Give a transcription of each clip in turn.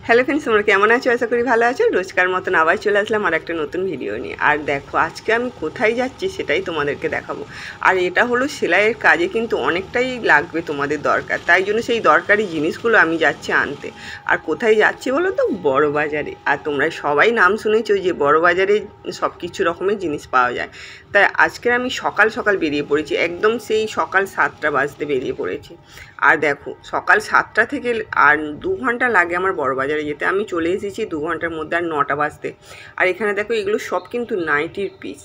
Hello friends, তোমরা কেমন আছো? আশা করি ভালো আছো। রোজকার মতন আবার চলে আসলাম আর একটা নতুন ভিডিও নিয়ে। আর দেখো আজকে আমি কোথায় যাচ্ছি সেটাই তোমাদেরকে দেখাবো। আর এটা হলো সেলাইয়ের কাজে কিন্তু অনেকটাই লাগবে তোমাদের দরকার, তাই জন্য সেই দরকারি জিনিসগুলো আমি যাচ্ছি আনতে। আর কোথায় যাচ্ছি বলো তো? বড় বাজারে। আর তোমরা সবাই নাম শুনেছো যে বড় বাজারে সব কিছু রকমের জিনিস পাওয়া যায়। তাই আজকে আমি সকাল সকাল বেরিয়ে পড়েছি, একদম সেই সকাল 7টা বাজতে বেরিয়ে পড়েছি। আর দেখো সকাল 7টা থেকে আর 2 ঘন্টা লাগে আমার বড় বাজারে যেতে। আমি চলে এসেছি 2 ঘন্টার মধ্যে, আর 9টা বাজতে। আর এখানে দেখো এগুলো সব কিন্তু নাইটির পিস,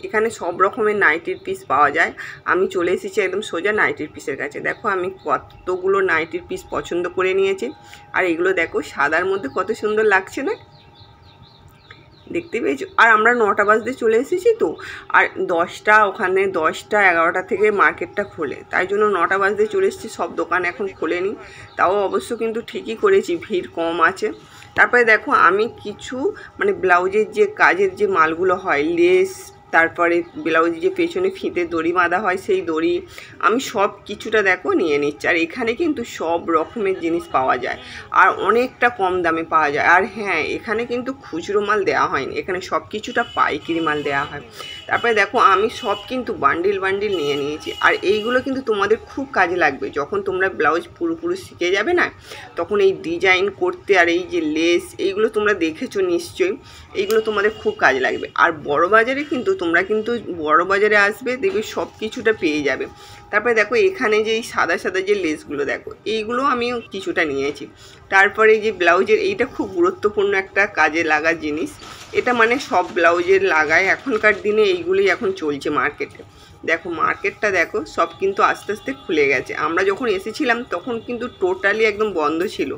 এখানে সব রকমের নাইটির পিস পাওয়া যায়। আমি চলে এসেছি একদম সোজা নাইটির পিসের কাছে। দেখো আমি কতগুলো নাইটির পিস পছন্দ করে নিয়েছি। আর এগুলো দেখো সাদার মধ্যে কত সুন্দর লাগছে না, দেখতে পেয়েছো? আর আমরা 9টা বাজতে চলে এসেছি তো, আর 10টা ওখানে 10টা 11টা থেকে মার্কেটটা খোলে, তাই জন্য 9টা বাজতে চলে এসেছি। সব দোকান এখন খোলেনি, তাও অবশ্য কিন্তু ঠিকই করেছি, ভিড় কম আছে। তারপরে দেখো আমি কিছু মানে ব্লাউজের যে কাজের যে মালগুলো হয়, লেস, তারপরে ব্লাউজে যে পেছনে ফিতে দড়ি বাঁধা হয় সেই দড়ি, আমি সব কিছুটা দেখো নিয়ে নিচ্ছি। আর এখানে কিন্তু সব রকমের জিনিস পাওয়া যায় আর অনেকটা কম দামে পাওয়া যায়। আর হ্যাঁ, এখানে কিন্তু খুচরো মাল দেওয়া হয়নি, এখানে সব কিছুটা পাইকারি মাল দেওয়া হয়। তারপরে দেখো আমি সব কিন্তু বান্ডিল বান্ডিল নিয়ে নিয়েছি। আর এইগুলো কিন্তু তোমাদের খুব কাজে লাগবে যখন তোমরা ব্লাউজ পুরোপুরি শিখে যাবে না, তখন এই ডিজাইন করতে। আর এই যে লেস, এইগুলো তোমরা দেখেছো নিশ্চয়ই, এইগুলো তোমাদের খুব কাজে লাগবে। আর বড় বাজারে কিন্তু তোমরা কিন্তু বড় বাজারে আসবে, দেখবে সব কিছুটা পেয়ে যাবে। তারপরে দেখো এখানে যে এই সাদা সাদা যে লেসগুলো দেখো, এইগুলো আমিও কিছুটা নিয়েছি। তারপরে যে ব্লাউজের এইটা খুব গুরুত্বপূর্ণ একটা কাজে লাগার জিনিস, এটা মানে সব ব্লাউজের লাগায় এখনকার দিনে, এইগুলোই এখন চলছে মার্কেটে। দেখো মার্কেটটা দেখো সব কিন্তু আস্তে আস্তে খুলে গেছে। আমরা যখন এসেছিলাম তখন কিন্তু টোটালি একদম বন্ধ ছিল,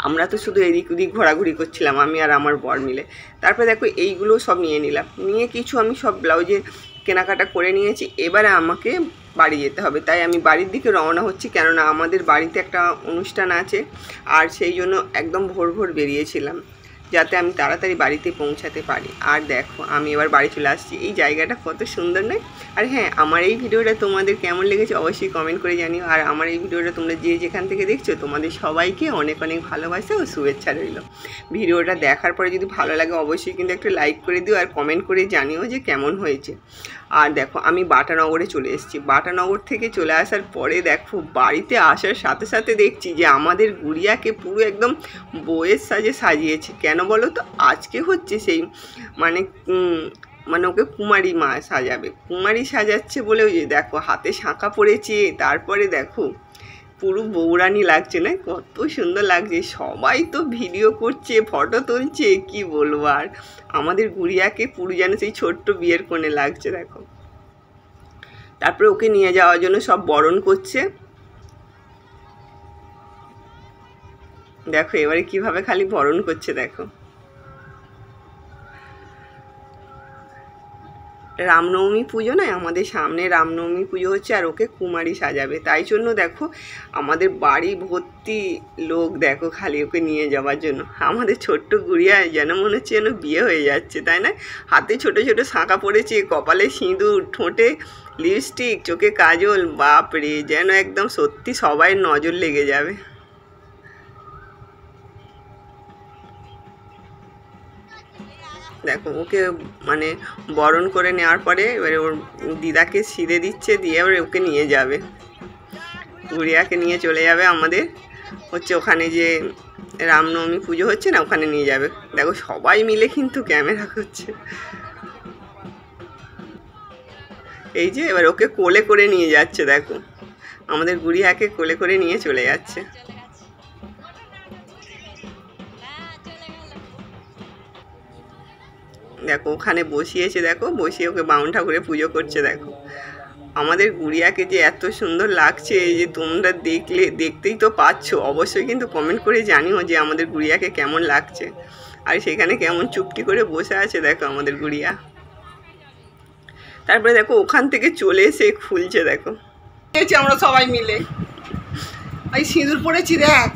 আমরা তো শুধু এদিক ওদিক ঘোরাঘুরি করছিলাম আমি আর আমার বর মিলে। তারপরে দেখো এইগুলো সব নিয়ে নিলাম, নিয়ে কিছু আমি সব ব্লাউজের কেনাকাটা করে নিয়েছি। এবারে আমাকে বাড়ি যেতে হবে, তাই আমি বাড়ির দিকে রওনা হচ্ছি, কেননা আমাদের বাড়িতে একটা অনুষ্ঠান আছে। আর সেই জন্য একদম ভোর ভোর বেরিয়েছিলাম যাতে আমি তাড়াতাড়ি বাড়িতে পৌঁছাতে পারি। আর দেখো আমি এবার বাড়ি চলে আসছি। এই জায়গাটা কত সুন্দর নয়? আর হ্যাঁ, আমার এই ভিডিওটা তোমাদের কেমন লেগেছে অবশ্যই কমেন্ট করে জানিও। আর আমার এই ভিডিওটা তোমরা যে যেখান থেকে দেখছো, তোমাদের সবাইকে অনেক অনেক ভালোবাসা ও শুভেচ্ছা রইল। ভিডিওটা দেখার পরে যদি ভালো লাগে অবশ্যই কিন্তু একটু লাইক করে দিও আর কমেন্ট করে জানিও যে কেমন হয়েছে। আর দেখো আমি বাটানগরে চলে এসেছি। বাটানগর থেকে চলে আসার পরে দেখো বাড়িতে আসার সাথে সাথে দেখছি যে আমাদের গুড়িয়াকে পুরো একদম বউয়ের সাজে সাজিয়েছে। কেন বলো তো? আজকে হচ্ছে সেই মানে ওকে কুমারী মা সাজাবে, কুমারী সাজাচ্ছে বলে ওই যে দেখো হাতে শাঁখা পড়েছে। তারপরে দেখো পুরো বউরানি লাগছে না? কত সুন্দর লাগছে। সবাই তো ভিডিও করছে, ফটো তুলছে, কি বলবো। আর আমাদের গুড়িয়াকে পুরো যেন সেই ছোট্ট বিয়ের কোণে লাগছে দেখো। তারপরে ওকে নিয়ে যাওয়ার জন্য সব বরণ করছে। দেখো এবারে কিভাবে খালি বরণ করছে দেখো। রামনবমী পুজো নয়, আমাদের সামনে রামনবমী পুজো হচ্ছে, আর ওকে কুমারী সাজাবে। তাই জন্য দেখো আমাদের বাড়ি ভর্তি লোক দেখো খালি ওকে নিয়ে যাওয়ার জন্য। আমাদের ছোট্ট গুড়িয়া যেন মনে হচ্ছে যেন বিয়ে হয়ে যাচ্ছে, তাই না? হাতে ছোট ছোট শাঁখা পড়েছে, কপালে সিঁদুর, ঠোঁটে লিপস্টিক, চোখে কাজল, বাপরে যেন একদম সত্যি সবাই নজর লেগে যাবে। দেখো ওকে মানে বরণ করে নেওয়ার পরে এবারে ওর দিদাকে সিঁদে দিচ্ছে, দিয়ে এবারে ওকে নিয়ে যাবে, গুড়িয়াকে নিয়ে চলে যাবে আমাদের হচ্ছে ওখানে যে রামনবমী পুজো হচ্ছে না, ওখানে নিয়ে যাবে। দেখো সবাই মিলে কিন্তু ক্যামেরা করছে। এই যে এবার ওকে কোলে করে নিয়ে যাচ্ছে, দেখো আমাদের গুড়িয়াকে কোলে করে নিয়ে চলে যাচ্ছে। দেখো ওখানে বসিয়েছে, দেখো বসিয়ে ওকে বামুন ঠাকুরে পুজো করছে। দেখো আমাদের গুড়িয়াকে যে এত সুন্দর লাগছে, এই যে তোমরা দেখতেই তো পাচ্ছ, অবশ্যই কিন্তু কমেন্ট করে জানিও যে আমাদের গুড়িয়াকে কেমন লাগছে। আর সেখানে কেমন চুপটি করে বসে আছে দেখো আমাদের গুড়িয়া। তারপরে দেখো ওখান থেকে চলে এসে খুলছে, দেখো আমরা সবাই মিলে এই সিঁদুর পড়েছি। দেখ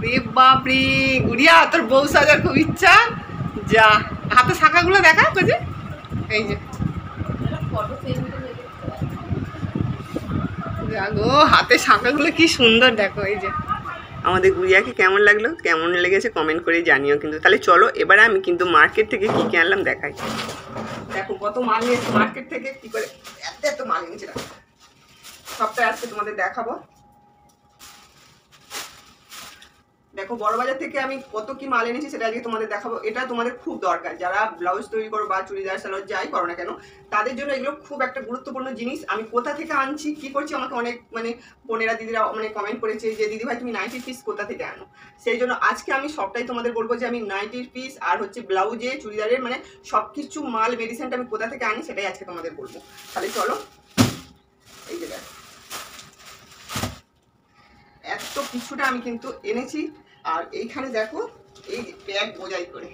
রে বাপ রে, গুড়িয়া তোর বউ সাজার খুব ইচ্ছা। যা হাতে শাঁখাগুলো দেখা যে, এই যে গো হাতে শাঁখাগুলো কি সুন্দর দেখো। এই যে আমাদের গুড়িয়াকে কেমন লাগলো, কেমন লেগেছে কমেন্ট করে জানিও কিন্তু। তাহলে চলো এবারে আমি কিন্তু মার্কেট থেকে কী কী আনলাম দেখাই। দেখো কত মাল নিয়েছি মার্কেট থেকে, কী করে এত মাল নিয়েছি সবটাই আজকে তোমাদের দেখাবো। দেখো বড়বাজার থেকে আমি কত কি মাল এনেছি সেটা আজকে তোমাদের দেখাবো। এটা তোমাদের খুব দরকার, যারা ব্লাউজ তৈরি করো বা চুড়িদার সালোয়ার যাই করো না কেন, তাদের জন্য এগুলো খুব একটা গুরুত্বপূর্ণ জিনিস। আমি কোথা থেকে আনছি কি করছি, আমাকে অনেক বোনেরা দিদিরা কমেন্ট করেছে যে দিদি ভাই তুমি নাইটির পিস কোথা থেকে আনো। সেই জন্য আজকে আমি সবটাই তোমাদের বলবো যে আমি নাইটির পিস আর ব্লাউজে চুড়িদারের সব কিছু মাল মেডিসিনটা আমি কোথা থেকে আনি সেটাই আজকে তোমাদের বলবো। তাহলে চলো, এই যে দেখো এত কিছুটা আমি কিন্তু এনেছি। আর এইখানে দেখো এই ব্যাগ বোঝাই করে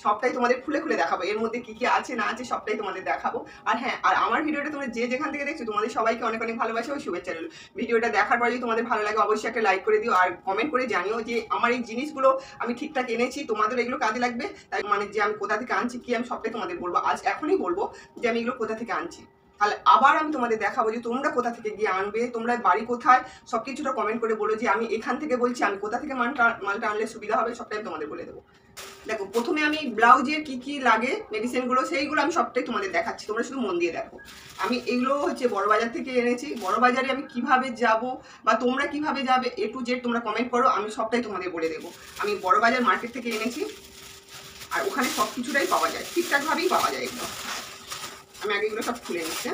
সবটাই তোমাদের খুলে খুলে দেখাবো, এর মধ্যে কি কি আছে না আছে সবটাই তোমাদের দেখাবো। আর হ্যাঁ, আর আমার ভিডিওটা তোমরা যে যেখান থেকে দেখছো তোমাদের সবাইকে অনেক অনেক ভালোবাসা ও শুভেচ্ছা রইল। ভিডিওটা দেখার পর যদি তোমাদের ভালো লাগে অবশ্যই একটা লাইক করে দিও আর কমেন্ট করে জানিও যে আমার এই জিনিসগুলো আমি ঠিকঠাক এনেছি, তোমাদের এগুলো কাজে লাগবে। তাই যে আমি কোথা থেকে আনছি কি আমি সবটাই তোমাদের বলবো। আজ এখনই বলবো যে আমি এগুলো কোথা থেকে আনছি, তাহলে আবার আমি তোমাদের দেখাবো যে তোমরা কোথা থেকে গিয়ে আনবে, তোমরা বাড়ি কোথায় সব কিছুটা কমেন্ট করে বলো যে আমি এখান থেকে বলছি, আমি কোথা থেকে মালটা আনলে সুবিধা হবে সবটাই তোমাদের বলে দেবো। দেখো প্রথমে আমি ব্লাউজের কি কি লাগে মেডিসিনগুলো সেইগুলো আমি সবটাই তোমাদের দেখাচ্ছি, তোমরা শুধু মন দিয়ে দেখো। আমি এগুলো বড়বাজার থেকে এনেছি। বড়বাজারে আমি কিভাবে যাব বা তোমরা কিভাবে যাবে A to Z তোমরা কমেন্ট করো, আমি সবটাই তোমাদের বলে দেবো। আমি বড়বাজার মার্কেট থেকে এনেছি আর ওখানে সব কিছুটাই পাওয়া যায়, ঠিকঠাকভাবেই পাওয়া যায় একদম। আমি আগে এগুলো সব খুলে নিচ্ছি।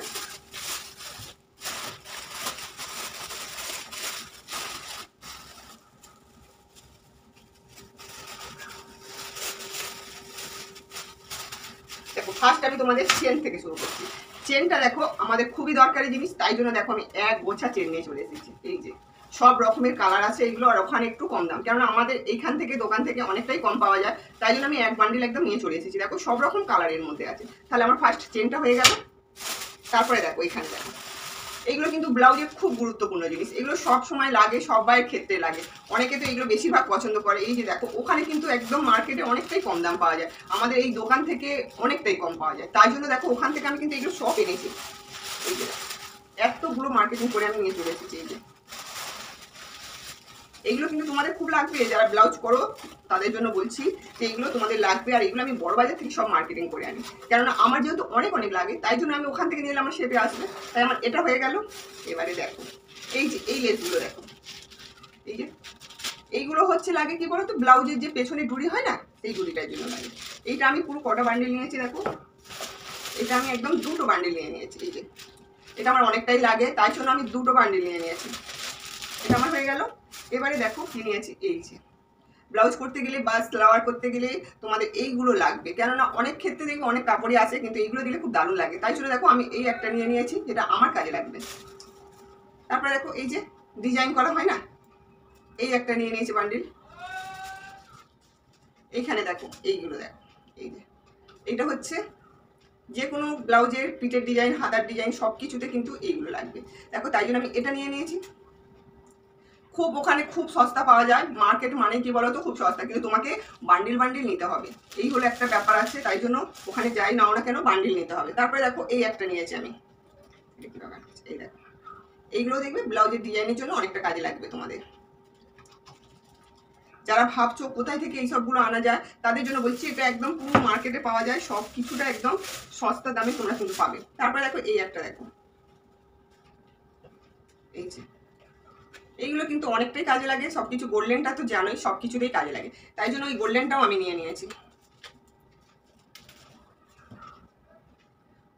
দেখো ফার্স্ট আমি তোমাদের চেন থেকে শুরু করছি। চেনটা দেখো আমাদের খুবই দরকারি জিনিস, তাই জন্য দেখো আমি এক গোছা চেন নিয়ে চলে এসেছি। এই যে সব রকমের কালার আছে এগুলো, আর ওখানে একটু কম দাম, কেননা আমাদের এইখান থেকে দোকান থেকে অনেকটাই কম পাওয়া যায়, তাই জন্য আমি এক বান্ডিল একদম নিয়ে চলে এসেছি। দেখো সব রকম কালারের মধ্যে আছে। তাহলে আমার ফার্স্ট চেনটা হয়ে গেল। তারপরে দেখো এখানে দেখো এগুলো কিন্তু ব্লাউজের খুব গুরুত্বপূর্ণ জিনিস, এগুলো সব সময় লাগে, সবার ক্ষেত্রে লাগে। অনেকে তো এগুলো বেশিরভাগ পছন্দ করে। এই যে দেখো ওখানে কিন্তু একদম মার্কেটে অনেকটাই কম দাম পাওয়া যায়, আমাদের এই দোকান থেকে অনেকটাই কম পাওয়া যায়, তাই জন্য দেখো ওখান থেকে আমি কিন্তু এগুলো সব এনেছি। এই যে এতগুলো মার্কেটিং করে আমি নিয়ে চলে এসেছি। এই যে এইগুলো কিন্তু তোমাদের খুব লাগবে, যারা ব্লাউজ করো তাদের জন্য বলছি যে এগুলো তোমাদের লাগবে। আর এগুলো আমি বড়বাজার থেকে সব মার্কেটিং করে আনি, কেননা আমার যেহেতু অনেক অনেক লাগে, তাই জন্য আমি ওখান থেকে নিলে আমার শেপে আসবে। তাই আমার এটা হয়ে গেল। এবারে দেখো এই যে এই লেসগুলো দেখো, এই যে এইগুলো লাগে কি বলো তো, ব্লাউজের যে পেছনে ডুরি হয় না, সেই ডুরিটার জন্য লাগে। এইটা আমি পুরো কটা বান্ডিল নিয়েছি দেখো, এটা আমি একদম দুটো বান্ডিল নিয়ে নিয়েছি। এই যে এটা আমার অনেকটাই লাগে, তাই জন্য আমি দুটো বান্ডিল নিয়ে নিয়েছি। এটা আমার হয়ে গেল। এবারে দেখো কি নিয়েছি, এই যে ব্লাউজ করতে গেলে বা সালোয়ার করতে গেলে তোমাদের এইগুলো লাগবে, কেননা অনেক ক্ষেত্রে দেখবে অনেক কাপড়ই আছে কিন্তু এইগুলো দিলে খুব দারুণ লাগে, তাই জন্য দেখো আমি এই একটা নিয়ে নিয়েছি যেটা আমার কাজে লাগবে। তারপরে দেখো এই যে ডিজাইন করা হয় না, এই একটা নিয়ে নিয়েছি বান্ডিল। এইখানে দেখো এইগুলো দেখো, এই যে এইটা যে কোনো ব্লাউজের পিঠের ডিজাইন, হাতার ডিজাইন সব কিছুতে কিন্তু এইগুলো লাগবে। দেখো তাই জন্য আমি এটা নিয়ে নিয়েছি। খুব ওখানে খুব সস্তা পাওয়া যায়, মার্কেট মানে কি বলো তো খুব সস্তা, কিন্তু তোমাকে বান্ডিল বান্ডিল নিতে হবে, এই হলো একটা ব্যাপার আছে। তাই জন্য ওখানে যাই নাও না কেন বান্ডিল নিতে হবে। তারপরে দেখো এই একটা নিয়েছি আমি, এই দেখো এইগুলো দেখবে ব্লাউজের ডিজাইনের জন্য অনেকটা কাজে লাগবে তোমাদের। যারা ভাবছো কোথায় থেকে এই সবগুলো আনা যায় তাদের জন্য বলছি, এটা একদম পুরো মার্কেটে পাওয়া যায়, সব কিছুটা একদম সস্তা দামে তোমরা কিন্তু পাবে। তারপরে দেখো এই একটা দেখো, এই যে এইগুলো কিন্তু অনেকটাই কাজে লাগে, সবকিছু গোল্ডেনটা তো জানোই সব কিছুতেই কাজে লাগে, তাই জন্য ওই গোল্ডেনটাও আমি নিয়ে নিয়েছি।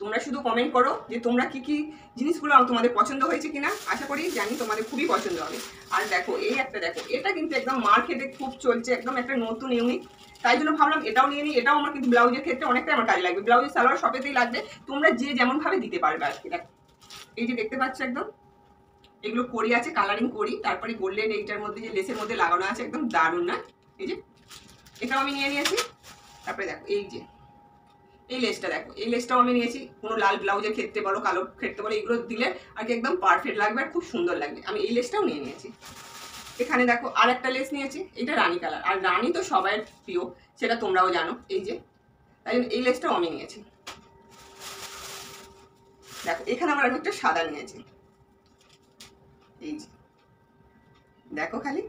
তোমরা শুধু কমেন্ট করো যে তোমরা কি কি জিনিসগুলো তোমাদের পছন্দ হয়েছে কিনা, আশা করি জানি তোমাদের খুবই পছন্দ হবে। আর দেখো এই একটা দেখো, এটা কিন্তু একদম মার্কেটে খুব চলছে, একদম একটা নতুন ইউনিক, তাই জন্য ভাবলাম এটাও নিয়ে নিই। এটাও আমার কিন্তু ব্লাউজের ক্ষেত্রে অনেকটাই আমার কাজে লাগবে, ব্লাউজের সালোয়ার সবেতেই লাগবে, তোমরা যে যেমন ভাবে দিতে পারবে আর কি। দেখো এই যে দেখতে পাচ্ছ একদম এগুলো করি আছে, কালারিং করি, তারপরে গোল্ডেন এইটার মধ্যে যে লেসের মধ্যে লাগানো আছে, একদম দারুণ না। এই যে এটাও আমি নিয়ে নিয়েছি। তারপরে দেখো এই যে এই লেসটা দেখো, এই লেসটাও আমি নিয়েছি, কোনো লাল ব্লাউজের ক্ষেত্রে বলো কালো ক্ষেত্রে বলো এগুলো দিলে আর কি একদম পারফেক্ট লাগবে আর খুব সুন্দর লাগবে। আমি এই লেসটাও নিয়ে নিয়েছি। এখানে দেখো আর একটা লেস নিয়েছি, এটা রানী কালার, আর রানী তো সবাই প্রিয় সেটা তোমরাও জানো। এই যে তাই জন্য এই লেসটাও আমি নিয়েছি। দেখো এখানে আমার আমি একটা সাদা নিয়েছি, এই যে দেখো খালি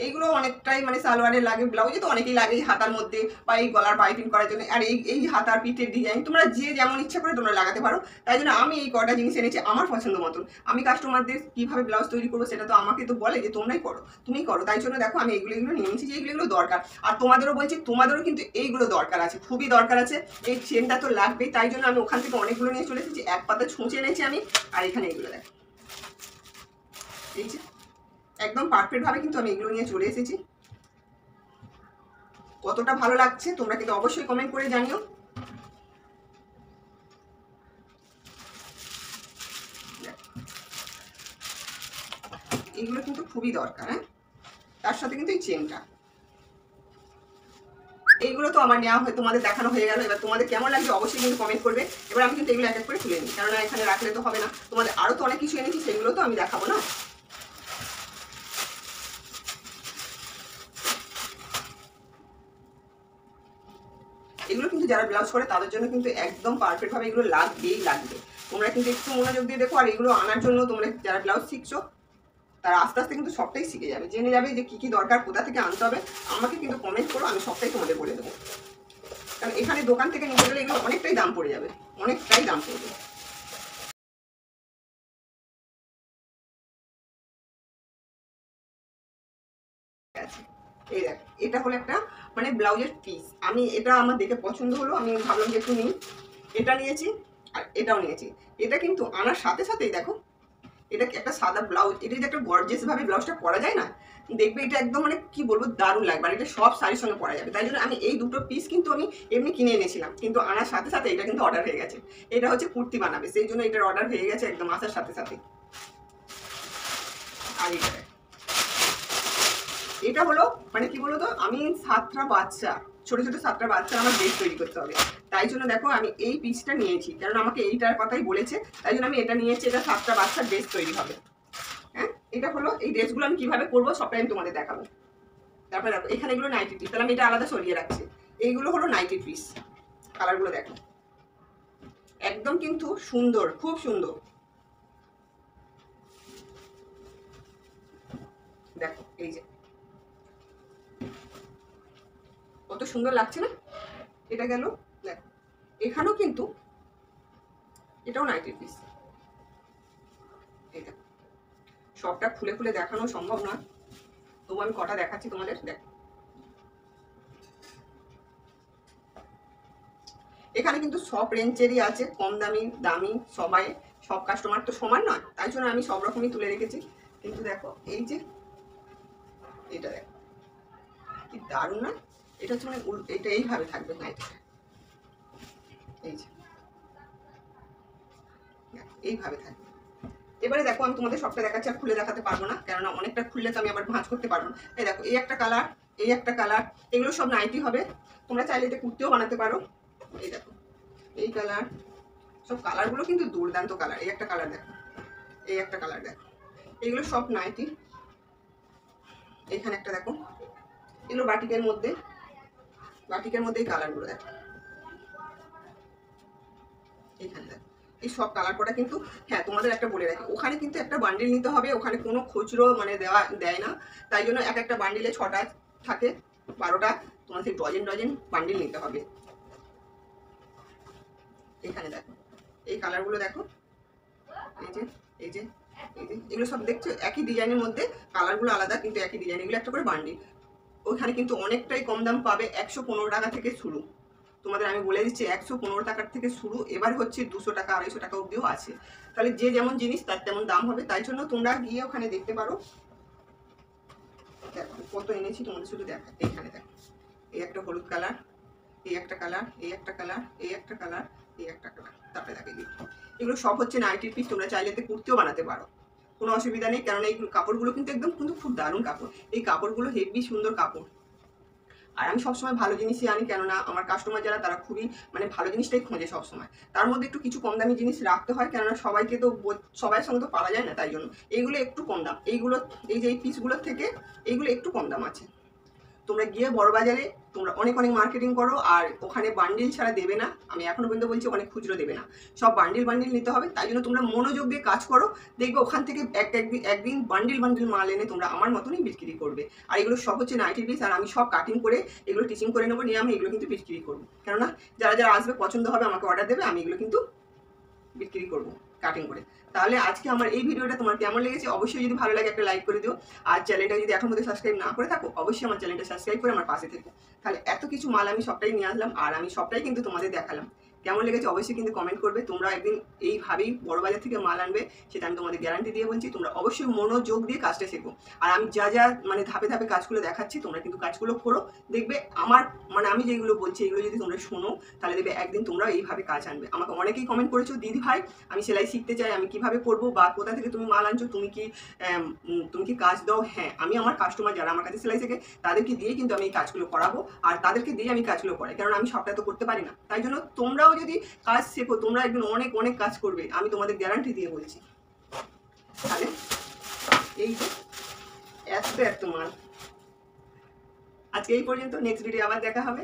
এইগুলো অনেকটাই মানে সালোয়ারে লাগে, ব্লাউজে তো অনেকেই লাগে হাতার মধ্যে বা এই গলার পাইপিং করার জন্য। আর এই হাতার পিঠের ডিজাইন তোমরা যে যেমন ইচ্ছা করে তোমরা লাগাতে পারো। তাই জন্য আমি এই কটা জিনিস এনেছি আমার পছন্দ মতন। আমি কাস্টমারদের কীভাবে ব্লাউজ তৈরি করবো সেটা তো আমাকে তো বলে যে তোমরাই করো, তুমি করো। তাই জন্য দেখো আমি এইগুলো নিয়ে নিয়েছি যে এইগুলো দরকার। আর তোমাদেরও বলছি, তোমাদেরও কিন্তু এইগুলো দরকার আছে, খুবই দরকার আছে। এই চেনটা তো লাগবেই, তাই জন্য আমি ওখান থেকে অনেকগুলো নিয়ে চলে এসেছি। এক পাতা ছুঁচে এনেছি আমি। আর এখানে এইগুলো দেখো, এই যে একদম পারফেক্টভাবে কিন্তু আমি এগুলো নিয়ে চলে এসেছি। কতটা ভালো লাগছে তোমরা কিন্তু অবশ্যই কমেন্ট করে জানিও। এগুলো কিন্তু খুবই দরকার। হ্যাঁ, তার সাথে কিন্তু এই চেনটা, এইগুলো তো আমার নেওয়া হয়ে তোমাদের দেখানো হয়ে গেল। এবার তোমাদের কেমন লাগছে অবশ্যই কিন্তু কমেন্ট করবে। এবার আমি কিন্তু এগুলো এক এক করে তুলে নিই, কারণ এখানে রাখলে তো হবে না। তোমাদের আরও তো অনেক কিছু এনেছি, সেগুলো তো আমি দেখাবো না। এগুলো কিন্তু যারা ব্লাউজ করে তাদের জন্য কিন্তু একদম পারফেক্টভাবে এগুলো লাগবেই লাগবে। তোমরা কিন্তু একটু মনোযোগ দিয়ে দেখো। আর এগুলো আনার জন্য তোমরা যারা ব্লাউজ শিখছো তারা আস্তে আস্তে কিন্তু সবটাই শিখে যাবে, জেনে যাবে যে কী কী দরকার, কোথা থেকে আনতে হবে। আমাকে কিন্তু কমেন্ট করো, আমি সবটাই তোমাদের বলে দেবো। কারণ এখানে দোকান থেকে নিতে গেলে এগুলো অনেকটাই দাম পড়ে যাবে, অনেকটাই দাম পড়বে। এই দেখ, এটা হলো একটা মানে ব্লাউজের পিস। আমি এটা আমার দেখে পছন্দ হলো, আমি ভাবলাম যে একটু নিই। এটা নিয়েছি আর এটাও নিয়েছি। এটা কিন্তু আনার সাথে সাথেই দেখো, এটা একটা সাদা ব্লাউজ, এটা যদি একটা গর্জিয়াস ভাবে ব্লাউজটা পরা যায় না, দেখবে এটা একদম মানে কি বলবো দারুণ লাগবে। আর এটা সব শাড়ির সঙ্গে পরা যাবে। তাই জন্য আমি এই দুটো পিস কিন্তু আমি এমনি কিনে এনেছিলাম, কিন্তু আনার সাথে সাথে এটা কিন্তু অর্ডার হয়ে গেছে। এটা হচ্ছে কুর্তি বানাবে, সেই জন্য এটার অর্ডার হয়ে গেছে একদম আসার সাথে সাথে। আর এটা হলো মানে কি বলতো, আমি 7টা বাচ্চা, ছোট ছোট 7টা বাচ্চা আমার ড্রেস তৈরি করতে হবে। তাই জন্য দেখো আমি এই পিসটা নিয়েছি, কারণ আমাকে এইটার কথাই বলেছে। তাই জন্য আমি এটা নিয়েছি। এটা 7টা বাচ্চার ড্রেস তৈরি হবে। হ্যাঁ, এটা হলো এই ড্রেসগুলো আমি কিভাবে করবো সবটাই আমি তোমাদের দেখাবো। তারপরে দেখো এখানে এগুলো নাইটি পিস, তাহলে আমি এটা আলাদা সরিয়ে রাখছি। এইগুলো হলো নাইটি পিস। কালারগুলো দেখো একদম কিন্তু সুন্দর, খুব সুন্দর। দেখো এই যে কত সুন্দর লাগছে না। এটা গেল, দেখো এখানেও কিন্তু এটাও নাইটি পিস। এটা সবটা খুলে খুলে দেখানো সম্ভব নয়, তবু আমি কটা দেখাচ্ছি তোমাদের। দেখো এখানে কিন্তু সব রেঞ্জেরই আছে, কম দামি দামি সবাই, সব কাস্টমার তো সমান নয়। তাই জন্য আমি সব রকমই তুলে রেখেছি। কিন্তু দেখো এই যে এটা দেখো কি দারুণ না। এটা হচ্ছে মানে এটা এইভাবে থাকবে নাইটিটা, এই যে এইভাবে থাকবে। এবারে দেখো আমি তোমাদের সবটা দেখাচ্ছি, আর খুলে দেখাতে পারবো না, কেননা অনেকটা খুললে তো আমি আবার ভাঁজ করতে পারবো না। এই দেখো এই একটা কালার, এই একটা কালার, এগুলো সব নাইটি হবে। তোমরা চাইলে এটা কুর্তিও বানাতে পারো। এই দেখো এই কালার, সব কালারগুলো কিন্তু দুর্দান্ত কালার। এই একটা কালার দেখো, এই একটা কালার দেখো, এগুলো সব নাইটি। এখানে একটা দেখো, এগুলো বাটিকের মধ্যে, বাটিকের মধ্যে এই কালারগুলো দেখো। এখানে দেখো এই সব কালার করা কিন্তু। হ্যাঁ, তোমাদের একটা বলে রাখি, ওখানে কিন্তু একটা বান্ডিল নিতে হবে, ওখানে কোনো খুচরো মানে দেয় না। তাই জন্য এক একটা বান্ডিলে 6টা থাকে, 12টা, তোমার সেই ডজন ডজন বান্ডিল নিতে হবে। এখানে দেখো এই কালারগুলো দেখো, এই যে এই যে এই যে এগুলো সব দেখছো একই ডিজাইনের মধ্যে, কালারগুলো আলাদা কিন্তু একই ডিজাইন। এগুলো একটা করে বান্ডিল। ওইখানে কিন্তু অনেকটাই কম দাম পাবে, 115 টাকা থেকে শুরু। তোমাদের আমি বলে দিচ্ছি 115 টাকার থেকে শুরু। এবার হচ্ছে 200 টাকা 250 টাকা অবধিও আছে। তাহলে যে যেমন জিনিস তার তেমন দাম হবে। তাই জন্য তোমরা গিয়ে ওখানে দেখতে পারো। দেখো কত এনেছি তোমাদের শুধু দেখা। এইখানে দেখো এই একটা হলুদ কালার, এই একটা কালার, এই একটা কালার, এই একটা কালার, এই একটা কালার। তারপরে দেখো এগুলো সব হচ্ছে নাইটির পিস। তোমরা চাইলে এতে কুর্তিও বানাতে পারো, কোনো অসুবিধা নেই। কারণ এই কাপড়গুলো কিন্তু একদম কিন্তু খুব দারুণ কাপড়। এই কাপড়গুলো হেভি সুন্দর কাপড়। আর আমি সবসময় ভালো জিনিসই আনি, কেননা আমার কাস্টমার যারা তারা খুবই মানে ভালো জিনিসটাই খোঁজে সবসময়। তার মধ্যে একটু কিছু কম দামি জিনিস রাখতে হয়, কেননা সবাইকে তো সবাই সঙ্গে তো পাওয়া যায় না। তাই জন্য এইগুলো একটু কম দাম। এইগুলো এই যে এই পিসগুলোর থেকে এইগুলো একটু কম দাম আছে। তোমরা গিয়ে বড়বাজারে তোমরা অনেক অনেক মার্কেটিং করো, আর ওখানে বান্ডিল ছাড়া দেবে না। আমি এখনো পর্যন্ত বলছি অনেক খুচরো দেবে না, সব বান্ডিল বান্ডিল নিতে হবে। তাই জন্য তোমরা মনোযোগ দিয়ে কাজ করো, দেখবে ওখান থেকে একদিন বান্ডিল বান্ডিল মাল এনে তোমরা আমার মতনই বিক্রি করবে। আর এগুলো সব হচ্ছে নাইটির পিস, আর আমি সব কাটিং করে এগুলো টিচিং করে নেবো, নিয়ে আমি এগুলো কিন্তু বিক্রি করবো। কেননা যারা যারা আসবে পছন্দ হবে আমাকে অর্ডার দেবে, আমি এগুলো কিন্তু বিক্রি করবো কাটিং করে। তাহলে আজকে আমার এই ভিডিওটা তোমার কেমন লেগেছে অবশ্যই যদি ভালো লাগে একটা লাইক করে দিও, আর চ্যানেলটা যদি এখন মধ্যে সাবস্ক্রাইব না করে থাকো অবশ্যই আমার চ্যানেলটা সাবস্ক্রাইব করে আমার পাশে থেকো। তাহলে এত কিছু মাল আমি সবটাই নিয়ে আসলাম, আর আমি সবটাই কিন্তু তোমাদের দেখালাম। কেমন লেগেছে অবশ্যই কিন্তু কমেন্ট করবে। তোমরা একদিন এইভাবেই বড়বাজার থেকে মাল আনবে, সেটা আমি তোমাদের গ্যারান্টি দিয়ে বলছি। তোমরা অবশ্যই মনোযোগ দিয়ে কাজটা শেখো, আর আমি যা যা মানে ধাপে ধাপে কাজগুলো দেখাচ্ছি তোমরা কিন্তু কাজগুলো করো। দেখবে আমার মানে আমি যেগুলো বলছি এগুলো যদি তোমরা শোনো তাহলে দেখবে একদিন তোমরা এইভাবে কাজ আনবে। আমাকে অনেকেই কমেন্ট করেছো, দিদি ভাই আমি সেলাই শিখতে চাই, আমি কিভাবে করবো, বা কোথা থেকে তুমি মাল আনছো, তুমি কি কাজ দাও? হ্যাঁ, আমি আমার কাস্টমার যারা আমার কাছে সেলাই শেখে তাদেরকে দিয়ে কিন্তু আমি এই কাজগুলো করাবো, আর তাদেরকে দিয়ে আমি কাজগুলো করাই, কারণ আমি সবটা তো করতে পারি না। তাই জন্য তোমরাও যদি কাজ শেখো তোমরা একদিন অনেক অনেক কাজ করবে, আমি তোমাদের গ্যারান্টি দিয়ে বলছি। তাহলে এই যে এত মাল আজকে এই পর্যন্ত, নেক্সট ভিডিও আবার দেখা হবে।